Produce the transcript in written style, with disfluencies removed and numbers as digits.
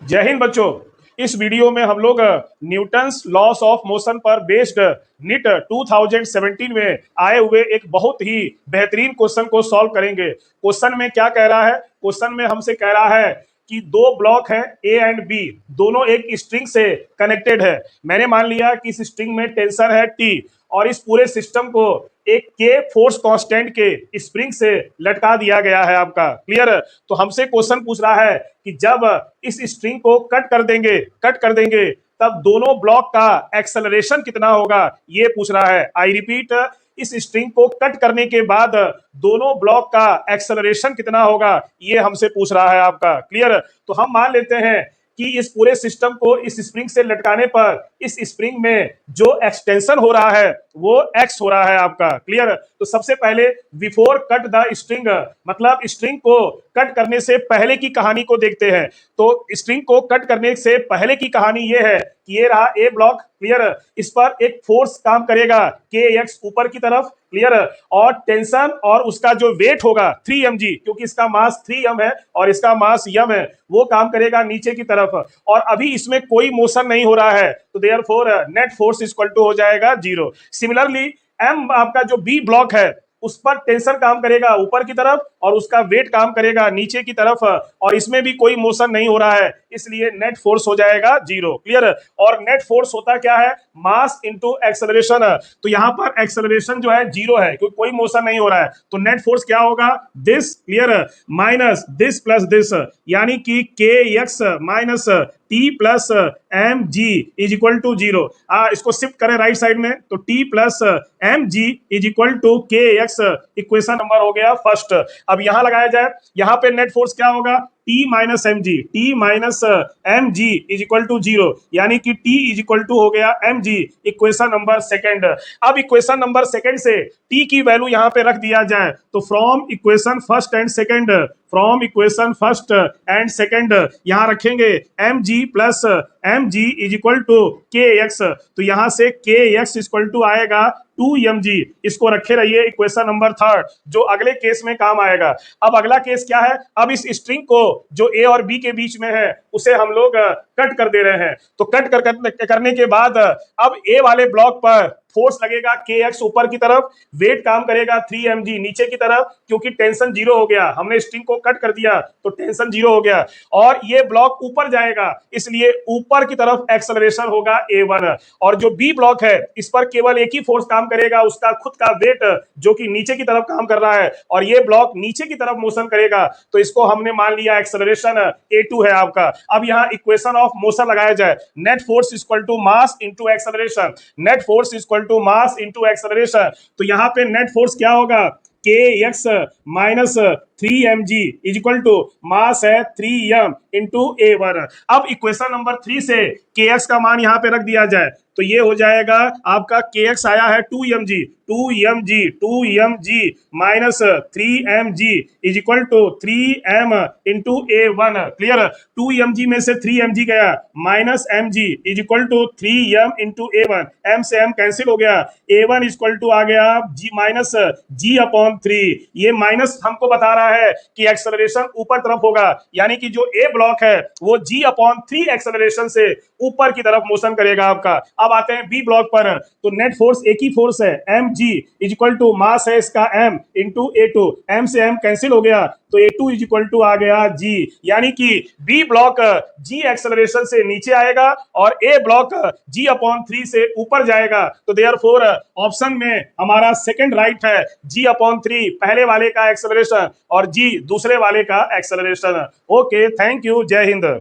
जय हिंद बच्चों। इस वीडियो में हम लोग न्यूटन्स लॉस ऑफ मोशन पर बेस्ड निट 2017 में आए हुए एक बहुत ही बेहतरीन क्वेश्चन को सॉल्व करेंगे। क्वेश्चन में क्या कह रहा है? क्वेश्चन में हमसे कह रहा है कि दो ब्लॉक है ए एंड बी, दोनों एक स्ट्रिंग से कनेक्टेड है। मैंने मान लिया कि इस स्ट्रिंग में टेंशन है टी और इस पूरे सिस्टम को एक के फोर्स कांस्टेंट के स्प्रिंग से लटका दिया गया है। आपका क्लियर? तो हमसे क्वेश्चन पूछ रहा है कि जब इस स्ट्रिंग को कट कर देंगे तब दोनों ब्लॉक का एक्सेलरेशन कितना होगा, ये पूछ रहा है। आई रिपीट, इस स्ट्रिंग को कट करने के बाद दोनों ब्लॉक का एक्सेलरेशन कितना होगा, ये हमसे पूछ रहा है। आपका क्लियर? तो हम मान लेते हैं कि इस पूरे सिस्टम को इस स्प्रिंग से लटकाने पर इस स्प्रिंग में जो एक्सटेंशन हो रहा है वो एक्स हो रहा है। आपका क्लियर? तो सबसे पहले बिफोर कट द स्ट्रिंग, मतलब स्ट्रिंग को कट करने से पहले की कहानी को देखते हैं। तो स्ट्रिंग को कट करने से पहले की कहानी ये है कि ये रहा ए ब्लॉक। क्लियर? इस पर एक फोर्स काम करेगा के एक्स ऊपर की तरफ। क्लियर? और टेंशन और उसका जो वेट होगा 3 mg, क्योंकि इसका मास 3m है और इसका मास m है, वो काम करेगा नीचे की तरफ। और अभी इसमें कोई मोशन नहीं हो रहा है, तो therefore net force equal to हो जाएगा 0। सिमिलरली एम आपका जो बी ब्लॉक है उस पर टेंशन काम करेगा ऊपर की तरफ और उसका वेट काम करेगा नीचे की तरफ, और इसमें भी कोई मोशन नहीं हो रहा है, इसलिए नेट फोर्स हो जाएगा 0। क्लियर? और नेट फोर्स होता क्या है? मास इंटू एक्सेलरेशन। तो यहां पर एक्सेलरेशन जो है 0 है क्योंकि कोई मोशन नहीं हो रहा है, तो नेट फोर्स क्या होगा? This. Clear? Minus this plus this, यानी कि K x minus T plus M G is equal to 0। इसको शिफ्ट करें राइट साइड में, तो T plus M G is equal to K X. Equation number हो गया फर्स्ट। अब यहां लगाया जाए, यहां पे नेट फोर्स क्या होगा? T minus M G is equal to 0, यानी कि टी इज इक्वल टू हो गया M G. Equation number second. अब इक्वेशन नंबर सेकेंड से टी की वैल्यू यहां पे रख दिया जाए, तो from equation first and second यहां रखेंगे M G plus M G is equal to K X. तो यहां से के एक्स इक्वल टू आएगा 2mg। इसको रखे रहिए इक्वेशन नंबर थर्ड, जो अगले केस में काम आएगा। अब अगला केस क्या है? अब इस स्ट्रिंग को जो ए और बी के बीच में है उसे हम लोग कट कर दे रहे हैं। तो करने के बाद अब ए वाले ब्लॉक पर फोर्स लगेगा के एक्स ऊपर की तरफ, वेट काम करेगा 3mg नीचे की तरफ, क्योंकि टेंशन 0 हो गया, हमने स्ट्रिंग को कट कर दिया तो टेंशन 0 हो गया। और ये ब्लॉक ऊपर जाएगा, इसलिए ऊपर की तरफ एक्सेलरेशन होगा a1। और जो बी ब्लॉक है इस पर केवल एक ही फोर्स काम करेगा, उसका खुद का वेट, जो कि नीचे की तरफ काम कर रहा है, और ये ब्लॉक नीचे की तरफ मोशन करेगा, तो इसको हमने मान लिया एक्सेलरेशन a2 है आपका। अब यहां इक्वेशन ऑफ मोशन लगाया जाए, net force equal to mass into acceleration, net force equal to mass into acceleration. तो यहां पे नेट फोर्स क्या होगा? के x minus 3mg is equal to mass है 3m इंटू a1। अब इक्वेशन नंबर 3 से के एक्स का मान यहां पे रख दिया जाए, तो ये हो जाएगा आपका के एक्स आया है 2mg minus 3mg is equal to 3m into a1। Clear? 2mg में से 3mg गया, minus mg is equal to 3m into a1, m से m कैंसिल हो गया, a1 इक्वल टू आ गया g माइनस g अपॉन 3। ये माइनस हमको बता रहा है कि एक्सेलरेशन ऊपर तरफ होगा, यानी कि जो ए ब्लॉक है वो g अपॉन 3 एक्सेलरेशन से ऊपर की तरफ मोशन करेगा आपका। अब आते हैं बी ब्लॉक पर, तो नेट फोर्स एक ही फोर्स है M G is equal to mass है इसका m इंटू a2, m से m कैंसिल हो गया, तो a2 इज इक्वल टू आ गया g, यानी कि बी ब्लॉक g एक्सेलरेशन से नीचे आएगा और ए ब्लॉक g अपॉन 3 से ऊपर जाएगा। तो देयरफॉर ऑप्शन में हमारा सेकंड राइट है, g अपॉन 3 पहले वाले का एक्सेलरेशन और g दूसरे वाले का एक्सेलरेशन। ओके, थैंक यू, जय हिंद।